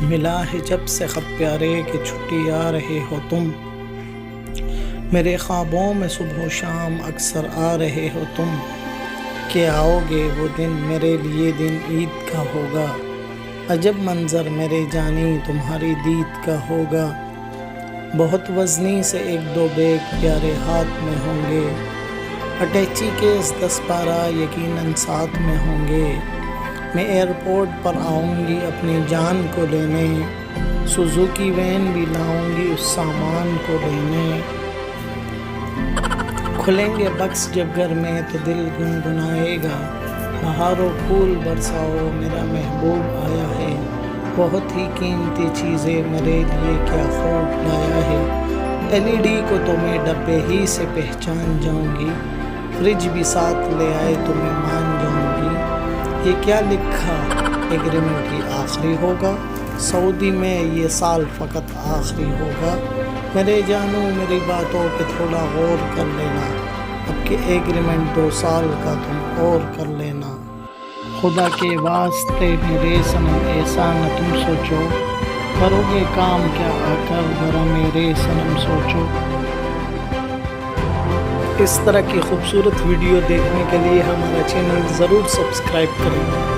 ملا ہے جب سے خط پیارے کہ چھٹی آ رہے ہو تم، میرے خوابوں میں صبح و شام اکثر آ رہے ہو تم، کہ آؤ گے وہ دن میرے لیے دن عید کا ہوگا، عجب منظر میرے جانی تمہاری دید کا ہوگا، بہت وزنی سے ایک دو بیگ پیارے ہاتھ میں ہوں گے، اٹیچی کے 10-12 یقیناً ساتھ میں ہوں گے، میں ایئرپورٹ پر آؤں گی اپنی جان کو لینے، سوزوکی وین بھی لاؤں گی اس سامان کو لینے، کھلیں گے بکس جب گھر میں تو دل گنگنائے گا، بہاروں پھول برساؤ میرا محبوب آیا ہے، بہت ہی قیمتی چیزیں میرے لیے کیا خوب لایا ہے، LED کو تو میں ڈبے ہی سے پہچان جاؤں گی، فریج بھی ساتھ لے آئے تو میں مان جاؤں گی، یہ کیا لکھا ایگریمنٹ ہی آخری ہوگا، سعودی میں یہ سال فقط آخری ہوگا، میرے جانو میری باتوں پہ تھوڑا غور کر لینا، اب کہ ایگریمنٹ 2 سال کا تم اور کر لینا، خدا کے واسطے میرے صنم ایسا نہ تم سوچو، کرو گے کام کیا آ کر ذرا میرے صنم سوچو۔ اس طرح کی خوبصورت ویڈیو دیکھنے کے لیے ہمارا چینل ضرور سبسکرائب کریں۔